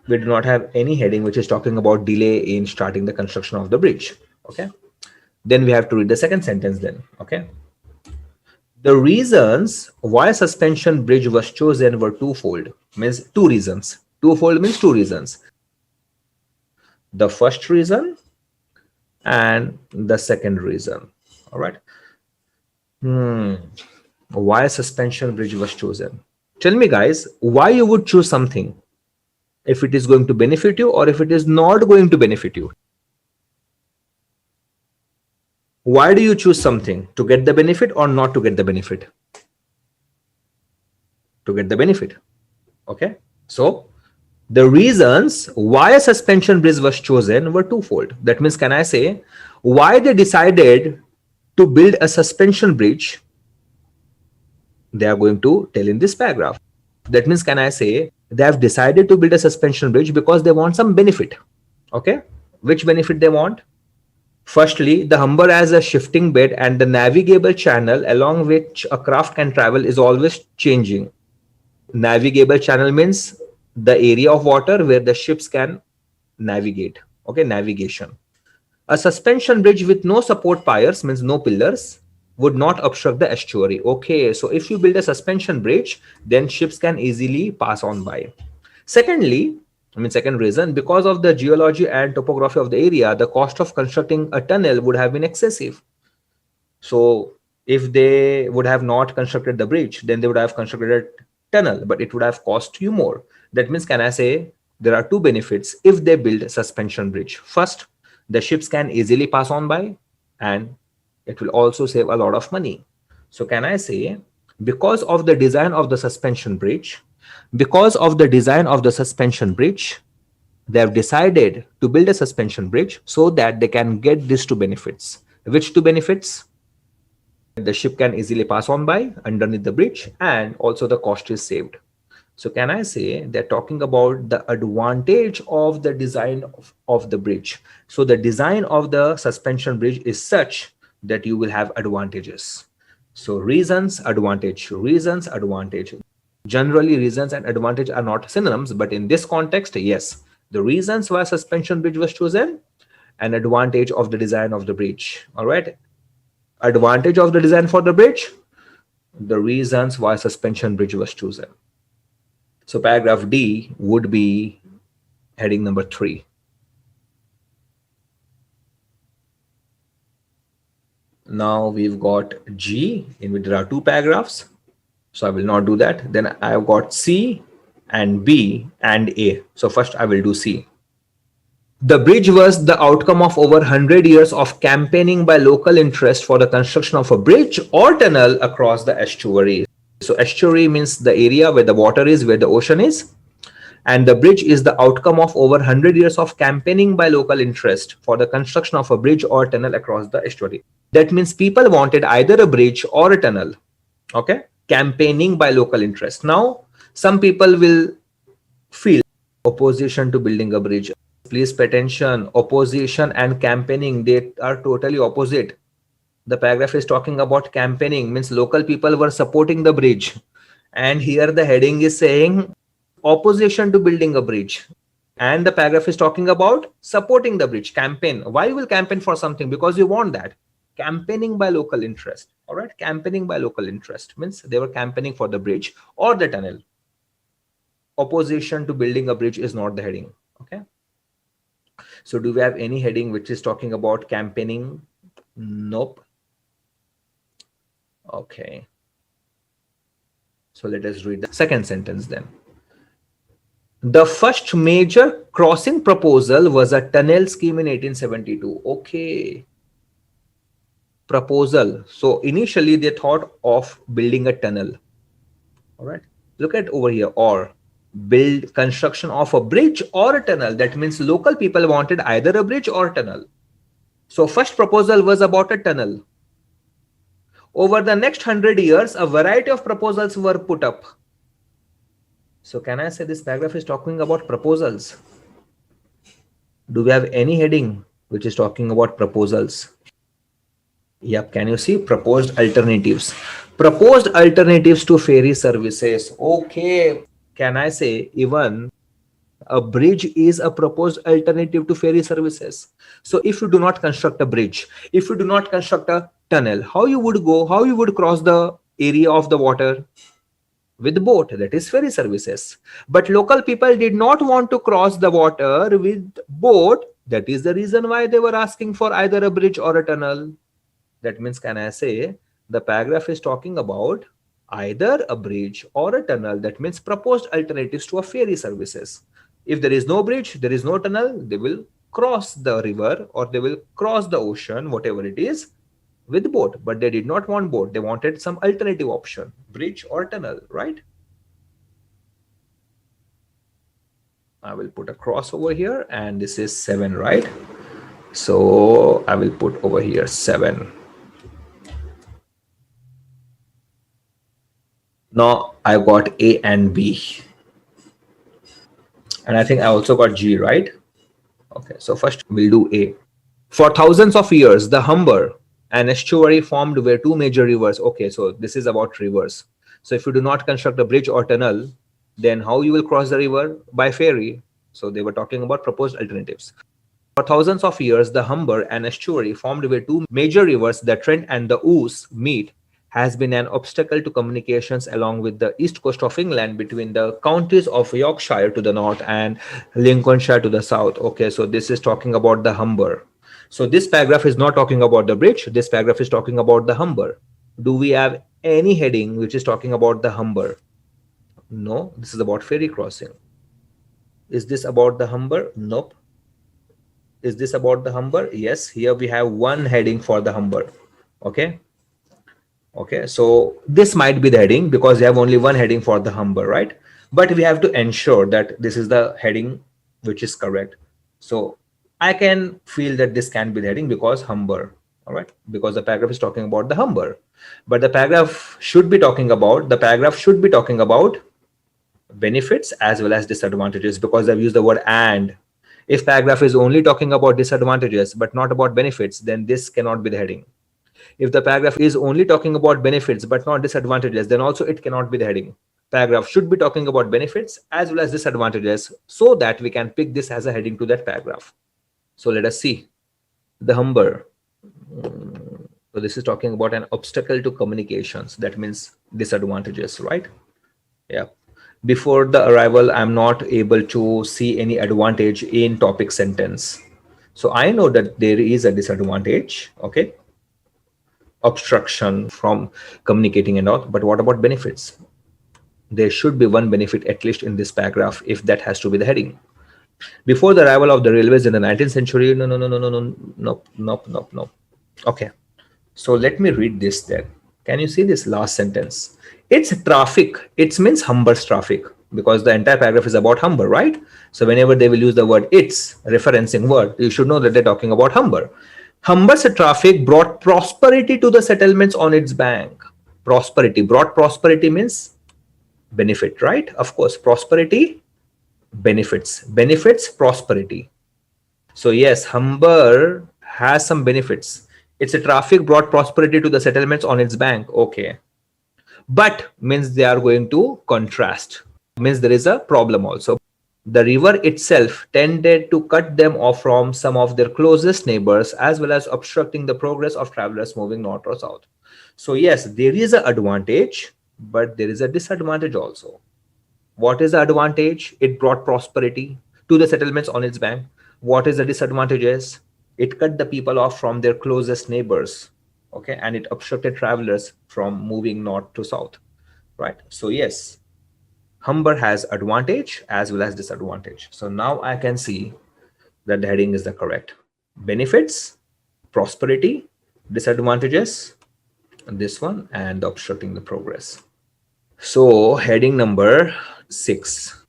We do not have any heading which is talking about delay in starting the construction of the bridge. Okay, then we have to read the second sentence then. Okay, the reasons why suspension bridge was chosen were twofold. Means 2 reasons. Twofold means 2 reasons. The first reason and the second reason. All right. Why suspension bridge was chosen? Tell me, guys, why you would choose something, if it is going to benefit you or if it is not going to benefit you. Why do you choose something? To get the benefit or not to get the benefit? To get the benefit. Okay, so the reasons why a suspension bridge was chosen were twofold. That means, can I say why they decided to build a suspension bridge? They are going to tell in this paragraph. That means, can I say they have decided to build a suspension bridge because they want some benefit. Okay, which benefit they want? Firstly, the Humber as a shifting bed and the navigable channel along which a craft can travel is always changing. Navigable channel means the area of water where the ships can navigate. Okay, navigation. A suspension bridge with no support piers means no pillars would not obstruct the estuary. Okay, so if you build a suspension bridge, then ships can easily pass on by. Secondly, second reason, because of the geology and topography of the area, the cost of constructing a tunnel would have been excessive. So if they would have not constructed the bridge, then they would have constructed a tunnel, but it would have cost you more. That means, can I say there are 2 benefits if they build a suspension bridge. First, the ships can easily pass on by, and it will also save a lot of money. So can I say because of the design of the suspension bridge, they have decided to build a suspension bridge so that they can get these 2 benefits. Which 2 benefits? The ship can easily pass on by underneath the bridge, and also the cost is saved. So can I say they're talking about the advantage of the design of the bridge. So the design of the suspension bridge is such that you will have advantages. So reasons, advantage, reasons, advantage. Generally, reasons and advantage are not synonyms, but in this context, yes. The reasons why suspension bridge was chosen, an advantage of the design of the bridge. All right. Advantage of the design for the bridge, the reasons why suspension bridge was chosen. So paragraph D would be heading number 3. Now we've got G, in which there are 2 paragraphs. So I will not do that. Then I've got C and B and A. So first I will do C. The bridge was the outcome of over 100 years of campaigning by local interest for the construction of a bridge or tunnel across the estuary. So estuary means the area where the water is, where the ocean is. And the bridge is the outcome of over 100 years of campaigning by local interest for the construction of a bridge or tunnel across the estuary. That means people wanted either a bridge or a tunnel. Okay, campaigning by local interest. Now some people will feel opposition to building a bridge. Please pay attention. Opposition and campaigning, they are totally opposite. The paragraph is talking about campaigning, means local people were supporting the bridge, and here the heading is saying opposition to building a bridge, and the paragraph is talking about supporting the bridge. Campaign, why you will campaign for something? Because you want that. Campaigning by local interest. All right, campaigning by local interest means they were campaigning for the bridge or the tunnel. Opposition to building a bridge is not the heading. Okay, so do we have any heading which is talking about campaigning? Nope. Okay, so let us read the second sentence then. The first major crossing proposal was a tunnel scheme in 1872. Okay, proposal. So initially they thought of building a tunnel. All right, look at over here, or build construction of a bridge or a tunnel. That means local people wanted either a bridge or a tunnel. So first proposal was about a tunnel. Over the next 100 years, a variety of proposals were put up. So can I say this paragraph is talking about proposals? Do we have any heading which is talking about proposals? Yep, can you see proposed alternatives? Proposed alternatives to ferry services. Okay, can I say even a bridge is a proposed alternative to ferry services? So if you do not construct a bridge, if you do not construct a tunnel, how you would go, how you would cross the area of the water? With boat, that is ferry services. But local people did not want to cross the water with boat. That is the reason why they were asking for either a bridge or a tunnel. That means, can I say the paragraph is talking about either a bridge or a tunnel? That means proposed alternatives to a ferry services. If there is no bridge, there is no tunnel, they will cross the river or they will cross the ocean, whatever it is, with boat. But they did not want boat. They wanted some alternative option, bridge or tunnel, right? I will put a cross over here, and this is 7, right? So I will put over here 7. Now I got A and B. And I think I also got G, right? Okay, so first we'll do A. For thousands of years, the Humber and estuary formed were 2 major rivers. Okay, so this is about rivers. So if you do not construct a bridge or tunnel, then how you will cross the river? By ferry. So they were talking about proposed alternatives. For thousands of years, the Humber and estuary formed where 2 major rivers, the Trent and the Ouse, meet, has been an obstacle to communications along with the east coast of England between the counties of Yorkshire to the north and Lincolnshire to the south. Okay, so this is talking about the Humber. So this paragraph is not talking about the bridge. This paragraph is talking about the Humber. Do we have any heading which is talking about the Humber? No, this is about ferry crossing. Is this about the Humber? Nope. Is this about the Humber? Yes, here we have one heading for the Humber. Okay. Okay, so this might be the heading because we have only one heading for the Humber, right? But we have to ensure that this is the heading which is correct. So I can feel that this can be the heading because Humber, all right? Because the paragraph is talking about the Humber. But the paragraph should be talking about benefits as well as disadvantages, because I've used the word and. If paragraph is only talking about disadvantages but not about benefits, then this cannot be the heading. If the paragraph is only talking about benefits but not disadvantages, then also it cannot be the heading. Paragraph should be talking about benefits as well as disadvantages so that we can pick this as a heading to that paragraph. So let us see. The Humber. So this is talking about an obstacle to communications. That means disadvantages, right? Yeah. Before the arrival, I'm not able to see any advantage in topic sentence. So I know that there is a disadvantage, okay? Obstruction from communicating and all. But what about benefits? There should be one benefit at least in this paragraph if that has to be the heading. Before the arrival of the railways in the 19th century, no, no, no, no, no, no, nope, nope, nope, nope. Okay. So let me read this then. Can you see this last sentence? It's traffic. It means Humber's traffic because the entire paragraph is about Humber, right? So whenever they will use the word it's, referencing word, you should know that they're talking about Humber. Humber's traffic brought prosperity to the settlements on its bank. Prosperity. Brought prosperity means benefit, right? Of course, prosperity, benefits. Benefits, prosperity. So yes, Humber has some benefits. It's a traffic brought prosperity to the settlements on its bank. Okay. But means they are going to contrast. Means there is a problem also. The river itself tended to cut them off from some of their closest neighbors as well as obstructing the progress of travelers moving north or south. So yes, there is an advantage, but there is a disadvantage also. What is the advantage? It brought prosperity to the settlements on its bank. What is the disadvantages? It cut the people off from their closest neighbors, okay, and it obstructed travelers from moving north to south, right? So yes, Humber has advantage as well as disadvantage. So now I can see that the heading is the correct. Benefits, prosperity, disadvantages, this one, and obstructing the progress. So heading number 6.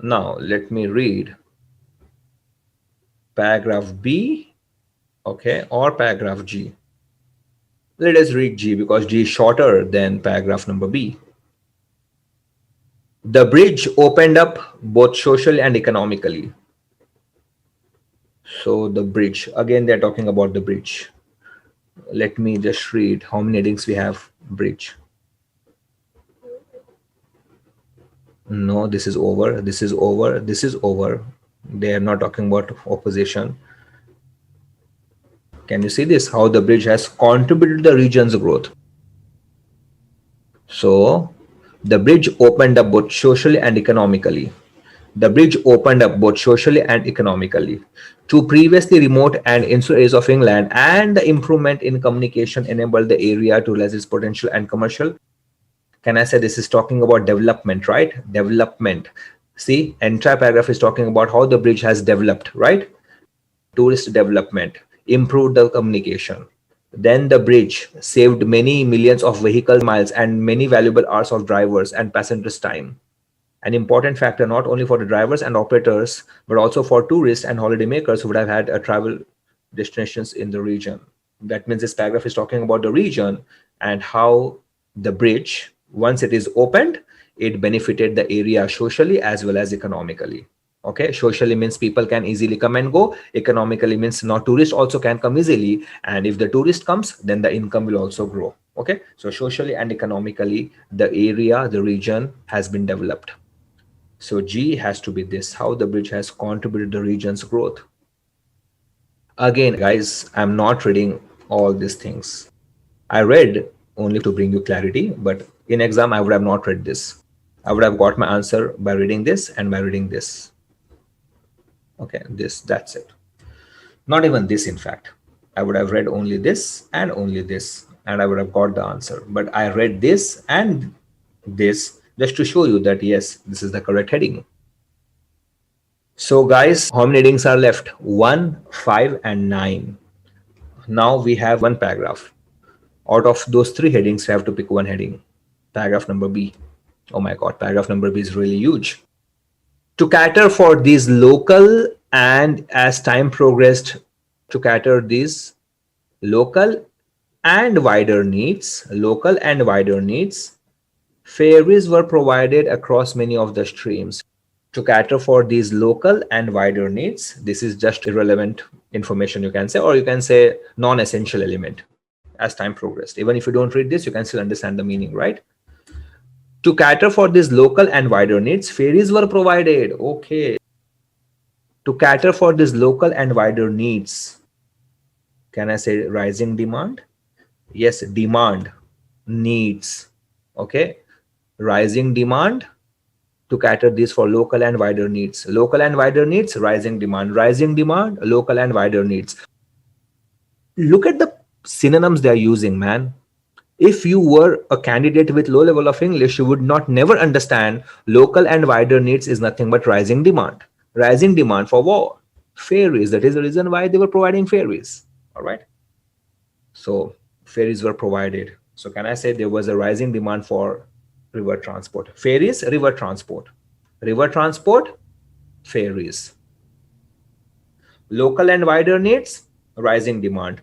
Now let me read paragraph B, okay, or paragraph G. Let us read G because G is shorter than paragraph number B. The bridge opened up both socially and economically. So the bridge, again, they're talking about the bridge. Let me just read how many headings we have. Bridge. No, this is over. This is over. This is over. They are not talking about opposition. Can you see this? How the bridge has contributed to the region's growth. So the bridge opened up both socially and economically. The bridge opened up both socially and economically to previously remote and insular areas of England, and the improvement in communication enabled the area to realize its potential and commercial. Can I say this is talking about development, right? Development. See, entire paragraph is talking about how the bridge has developed, right? Tourist development, improved the communication. Then the bridge saved many millions of vehicle miles and many valuable hours of drivers and passengers' time. An important factor not only for the drivers and operators, but also for tourists and holidaymakers who would have had travel destinations in the region. That means this paragraph is talking about the region and how the bridge, once it is opened, it benefited the area socially as well as economically. Okay, socially means people can easily come and go. Economically means not tourists also can come easily, and if the tourist comes, then the income will also grow. Okay, so socially and economically, the area, the region has been developed. So G has to be this, how the bridge has contributed to the region's growth. Again, guys, I'm not reading all these things. I read only to bring you clarity, but in exam, I would have not read this. I would have got my answer by reading this and by reading this. Okay, that's it. Not even this, in fact. I would have read only this, and I would have got the answer. But I read this and this just to show you that, yes, this is the correct heading. So guys, how many headings are left? 1, 5, and 9. Now we have one paragraph. Out of those 3 headings, we have to pick one heading. Paragraph number B. Oh my God, paragraph number B is really huge. To cater for these local and as time progressed, to cater these local and wider needs, ferries were provided across many of the streams. To cater for these local and wider needs, this is just irrelevant information, you can say, or you can say non-essential element as time progressed. Even if you don't read this, you can still understand the meaning, right? To cater for these local and wider needs, ferries were provided. Okay. To cater for these local and wider needs, Can I say rising demand? Yes, demand, needs. Okay, rising demand to cater this for local and wider needs. Local and wider needs, rising demand. Rising demand, local and wider needs. Look at the synonyms they are using, man. If you were a candidate with low level of English, you would not never understand local and wider needs is nothing but rising demand. Rising demand for what? Ferries. That is the reason why they were providing ferries. All right. So ferries were provided. So can I say there was a rising demand for river transport? Ferries, river transport. River transport, ferries. Local and wider needs, rising demand.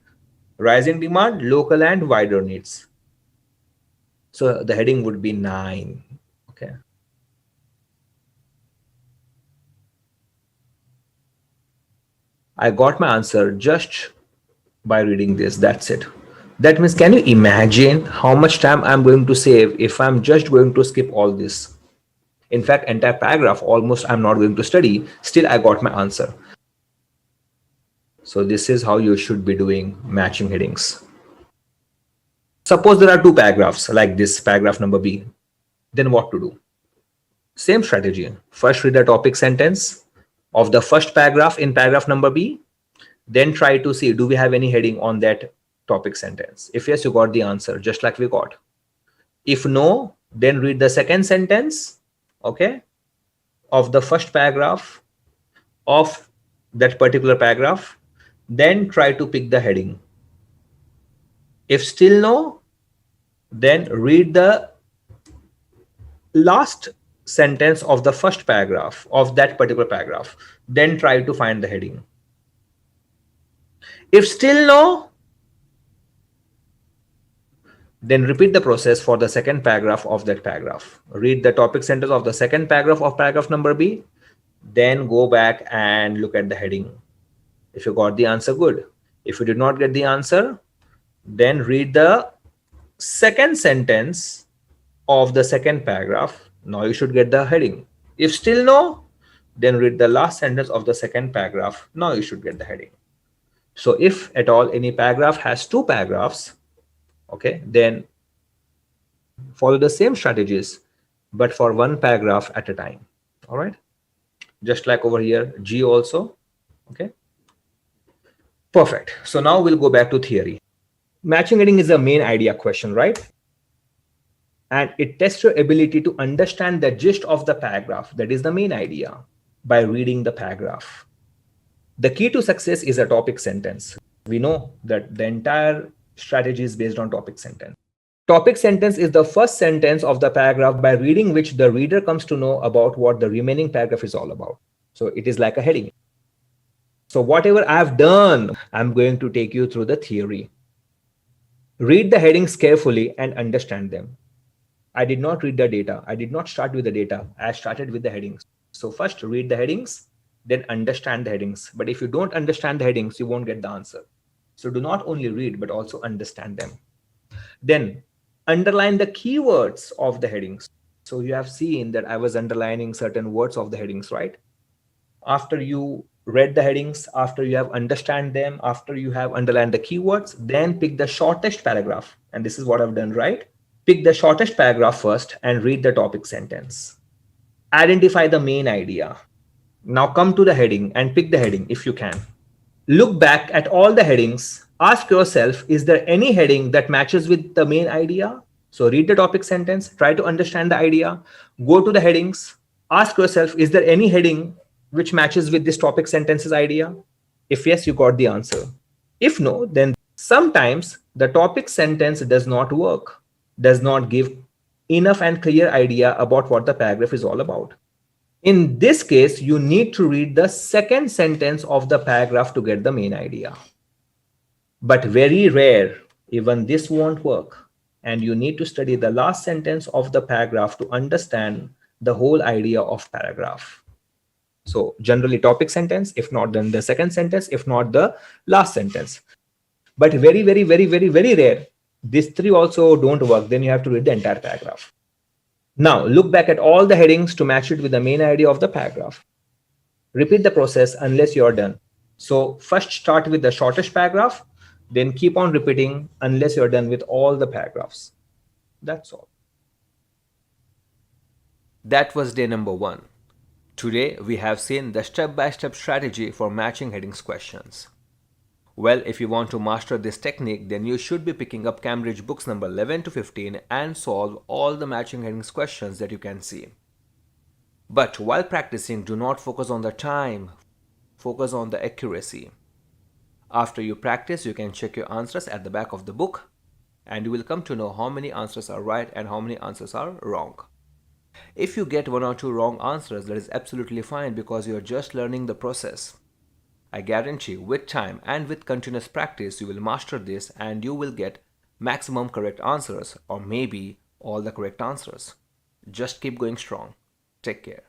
Rising demand, local and wider needs. So the heading would be 9. Okay. I got my answer just by reading this. That's it. That means, can you imagine how much time I'm going to save if I'm just going to skip all this? In fact, entire paragraph almost I'm not going to study. Still, I got my answer. So this is how you should be doing matching headings. Suppose there are 2 paragraphs like this, paragraph number B. Then what to do? Same strategy. First, read the topic sentence of the first paragraph in paragraph number B. Then try to see, do we have any heading on that topic sentence? If yes, you got the answer, just like we got. If no, then read the second sentence, okay, of the first paragraph of that particular paragraph. Then try to pick the heading. If still no, then read the last sentence of the first paragraph of that particular paragraph. Then try to find the heading. If still no, then repeat the process for the second paragraph of that paragraph. Read the topic sentence of the second paragraph of paragraph number B. Then go back and look at the heading. If you got the answer, good. If you did not get the answer, then read the second sentence of the second paragraph. Now you should get the heading. If still no, then read the last sentence of the second paragraph. Now you should get the heading. So if at all any paragraph has 2 paragraphs, okay, then follow the same strategies, but for 1 paragraph at a time. All right. Just like over here, G also. Okay. Perfect. So now we'll go back to theory. Matching heading is a main idea question, right? And it tests your ability to understand the gist of the paragraph. That is the main idea by reading the paragraph. The key to success is a topic sentence. We know that the entire strategy is based on topic sentence. Topic sentence is the first sentence of the paragraph by reading which the reader comes to know about what the remaining paragraph is all about. So it is like a heading. So whatever I've done, I'm going to take you through the theory. Read the headings carefully and understand them. I did not read the data. I did not start with the data. I started with the headings. So first read the headings, then understand the headings. But if you don't understand the headings, you won't get the answer. So do not only read, but also understand them. Then underline the keywords of the headings. So you have seen that I was underlining certain words of the headings, right? After you read the headings, after you have understand them, after you have underlined the keywords, then pick the shortest paragraph. And this is what I've done, right? Pick the shortest paragraph first and read the topic sentence. Identify the main idea. Now come to the heading and pick the heading if you can. Look back at all the headings. Ask yourself, is there any heading that matches with the main idea? So read the topic sentence, try to understand the idea, go to the headings, ask yourself, is there any heading which matches with this topic sentence's idea? If yes, you got the answer. If no, then sometimes the topic sentence does not work, does not give enough and clear idea about what the paragraph is all about. In this case, you need to read the second sentence of the paragraph to get the main idea. But very rare, even this won't work. And you need to study the last sentence of the paragraph to understand the whole idea of paragraph. So generally topic sentence, if not then the second sentence, if not the last sentence. But very, very, very, very, very rare. These 3 also don't work. Then you have to read the entire paragraph. Now look back at all the headings to match it with the main idea of the paragraph. Repeat the process unless you're done. So first start with the shortest paragraph, Then keep on repeating unless you're done with all the paragraphs. That's all. That was day number 1. Today we have seen the step-by-step strategy for matching headings questions. Well, if you want to master this technique, then you should be picking up Cambridge books number 11 to 15 and solve all the matching headings questions that you can see. But while practicing, do not focus on the time, focus on the accuracy. After you practice, you can check your answers at the back of the book and you will come to know how many answers are right and how many answers are wrong. If you get 1 or 2 wrong answers, that is absolutely fine because you are just learning the process. I guarantee with time and with continuous practice, you will master this and you will get maximum correct answers or maybe all the correct answers. Just keep going strong. Take care.